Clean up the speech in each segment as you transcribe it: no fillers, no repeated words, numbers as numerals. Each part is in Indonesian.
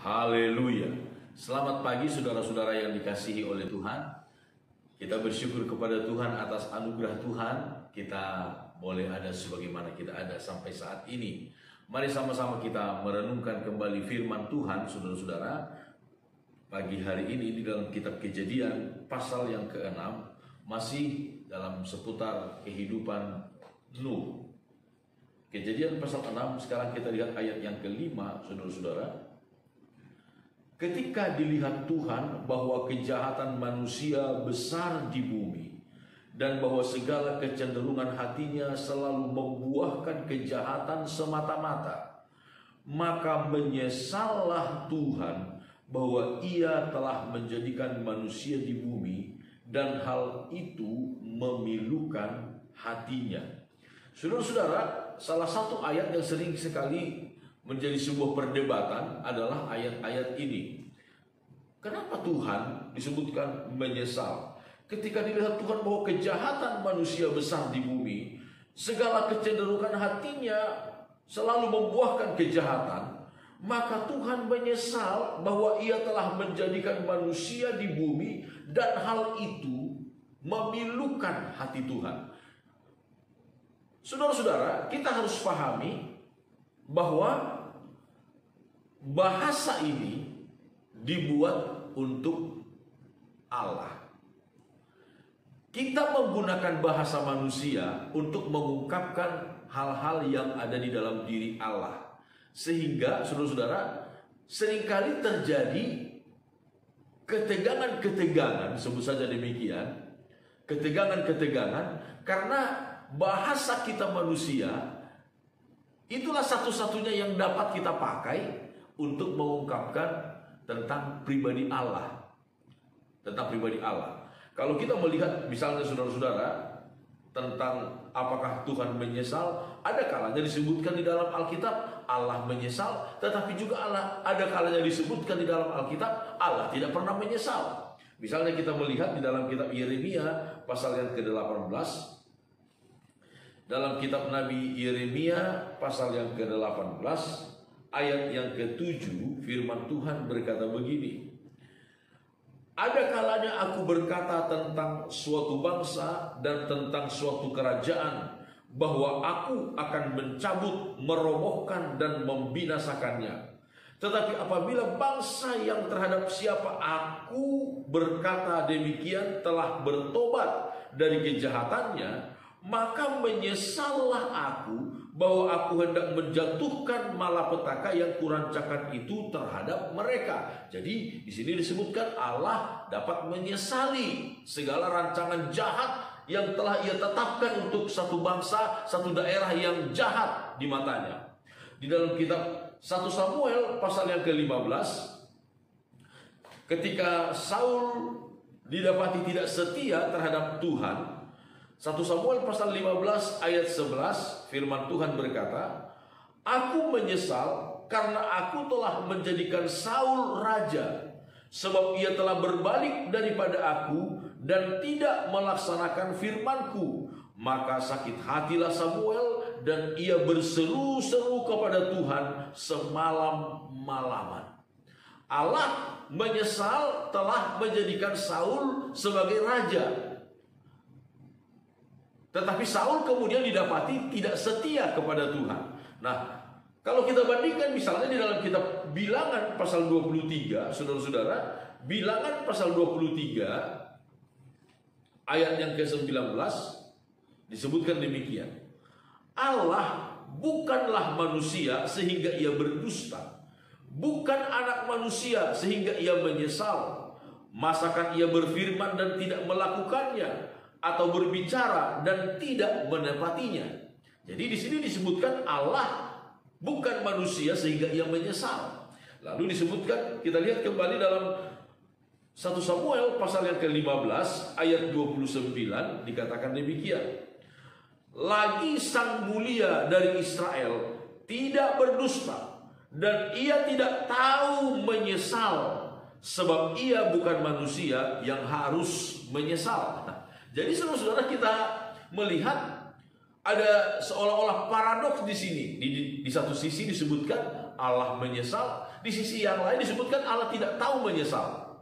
Haleluya. Selamat pagi saudara-saudara yang dikasihi oleh Tuhan. Kita bersyukur kepada Tuhan atas anugerah Tuhan. Kita boleh ada sebagaimana kita ada sampai saat ini. Mari sama-sama kita merenungkan kembali firman Tuhan, saudara-saudara. Pagi hari ini di dalam kitab Kejadian pasal yang ke-6 masih dalam seputar kehidupan Nuh. Kejadian pasal 6, sekarang kita lihat ayat yang ke-5, saudara-saudara. Ketika dilihat Tuhan bahwa kejahatan manusia besar di bumi dan bahwa segala kecenderungan hatinya selalu membuahkan kejahatan semata-mata, maka menyesallah Tuhan bahwa Ia telah menjadikan manusia di bumi dan hal itu memilukan hatinya. Saudara-saudara, salah satu ayat yang sering sekali menjadi sebuah perdebatan adalah ayat-ayat ini. Kenapa Tuhan disebutkan menyesal? Ketika dilihat Tuhan bahwa kejahatan manusia besar di bumi, segala kecenderungan hatinya selalu membuahkan kejahatan, maka Tuhan menyesal bahwa Ia telah menjadikan manusia di bumi dan hal itu memilukan hati Tuhan. Saudara-saudara, kita harus pahami bahwa bahasa ini dibuat untuk Allah. Kita menggunakan bahasa manusia untuk mengungkapkan hal-hal yang ada di dalam diri Allah. Sehingga saudara-saudara, seringkali terjadi ketegangan-ketegangan, sebut saja demikian, ketegangan-ketegangan karena bahasa kita manusia itulah satu-satunya yang dapat kita pakai untuk mengungkapkan tentang pribadi Allah. Tentang pribadi Allah. Kalau kita melihat misalnya saudara-saudara tentang apakah Tuhan menyesal, ada kalanya disebutkan di dalam Alkitab Allah menyesal, tetapi juga ada kalanya disebutkan di dalam Alkitab Allah tidak pernah menyesal. Misalnya kita melihat di dalam kitab Yeremia pasal yang ke-18. Dalam kitab Nabi Yeremia pasal yang ke-18 ayat yang ke-7 firman Tuhan berkata begini. Ada kalanya aku berkata tentang suatu bangsa dan tentang suatu kerajaan bahwa aku akan mencabut, merobohkan dan membinasakannya. Tetapi apabila bangsa yang terhadap siapa aku berkata demikian telah bertobat dari kejahatannya, maka menyesallah aku bahwa aku hendak menjatuhkan malapetaka yang kurancakan itu terhadap mereka. Jadi di sini disebutkan Allah dapat menyesali segala rancangan jahat yang telah Ia tetapkan untuk satu bangsa, satu daerah yang jahat di matanya. Di dalam kitab 1 Samuel pasal yang ke-15, ketika Saul didapati tidak setia terhadap Tuhan, 1 Samuel pasal 15 ayat 11 firman Tuhan berkata, aku menyesal karena aku telah menjadikan Saul raja, sebab ia telah berbalik daripada aku dan tidak melaksanakan firmanku. Maka sakit hatilah Samuel dan ia berseru-seru kepada Tuhan semalam-malaman. Allah menyesal telah menjadikan Saul sebagai raja. Tetapi Saul kemudian didapati tidak setia kepada Tuhan. Nah, kalau kita bandingkan misalnya di dalam kitab Bilangan pasal 23, saudara-saudara, Bilangan pasal 23 ayat yang ke-19 disebutkan demikian. Allah bukanlah manusia sehingga ia berdusta, bukan anak manusia sehingga ia menyesal. Masakan ia berfirman dan tidak melakukannya, atau berbicara dan tidak menepatinya. Jadi di sini disebutkan Allah bukan manusia sehingga ia menyesal. Lalu disebutkan, kita lihat kembali dalam 1 Samuel pasal yang ke-15 ayat 29 dikatakan demikian. Lagi sang mulia dari Israel tidak berdusta dan ia tidak tahu menyesal, sebab ia bukan manusia yang harus menyesal. Jadi saudara-saudara, kita melihat ada seolah-olah paradoks di sini. Di satu sisi disebutkan Allah menyesal, di sisi yang lain disebutkan Allah tidak tahu menyesal.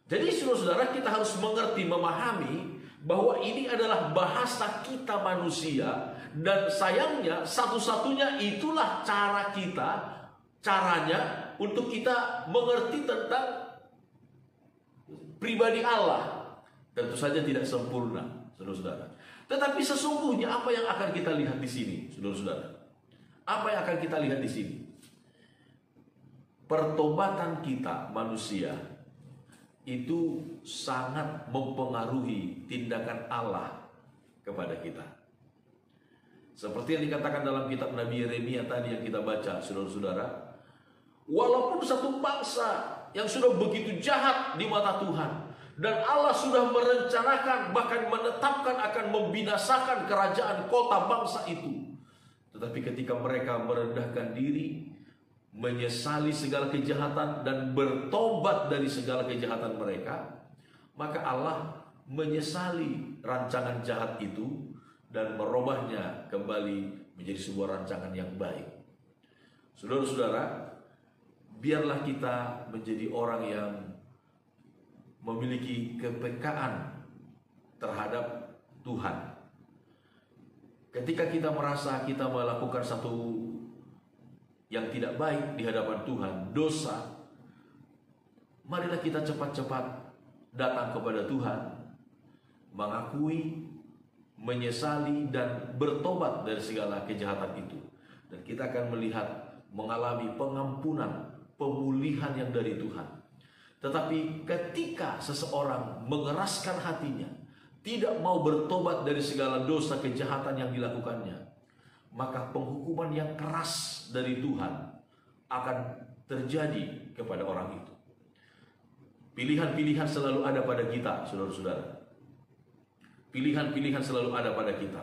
Jadi saudara-saudara, kita harus mengerti, memahami bahwa ini adalah bahasa kita manusia, dan sayangnya satu-satunya itulah caranya untuk kita mengerti tentang pribadi Allah. Tentu saja tidak sempurna, saudara-saudara. Tetapi sesungguhnya apa yang akan kita lihat di sini, saudara-saudara? Apa yang akan kita lihat di sini? Pertobatan kita manusia itu sangat mempengaruhi tindakan Allah kepada kita. Seperti yang dikatakan dalam kitab Nabi Yeremia tadi yang kita baca, saudara-saudara, walaupun satu bangsa yang sudah begitu jahat di mata Tuhan, dan Allah sudah merencanakan, bahkan menetapkan akan membinasakan kerajaan kota bangsa itu, tetapi ketika mereka merendahkan diri, menyesali segala kejahatan dan bertobat dari segala kejahatan mereka, maka Allah menyesali rancangan jahat itu dan merubahnya kembali menjadi sebuah rancangan yang baik. Saudara-saudara, biarlah kita menjadi orang yang memiliki kepekaan terhadap Tuhan. Ketika kita merasa kita melakukan satu yang tidak baik di hadapan Tuhan, dosa, marilah kita cepat-cepat datang kepada Tuhan, mengakui, menyesali, dan bertobat dari segala kejahatan itu. Dan kita akan melihat, mengalami pengampunan, pemulihan yang dari Tuhan. Tetapi ketika seseorang mengeraskan hatinya, tidak mau bertobat dari segala dosa kejahatan yang dilakukannya, maka penghukuman yang keras dari Tuhan akan terjadi kepada orang itu. Pilihan-pilihan selalu ada pada kita, saudara-saudara. Pilihan-pilihan selalu ada pada kita.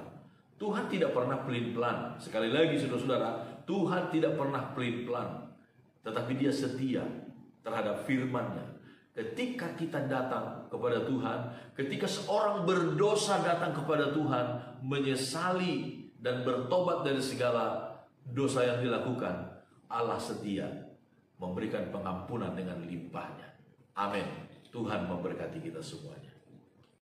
Tuhan tidak pernah pelin-pelan. Sekali lagi, saudara-saudara, Tuhan tidak pernah pelin-pelan, tetapi Dia setia terhadap firman-Nya. Ketika kita datang kepada Tuhan, ketika seorang berdosa datang kepada Tuhan, menyesali dan bertobat dari segala dosa yang dilakukan, Allah setia memberikan pengampunan dengan limpahnya. Amin. Tuhan memberkati kita semuanya.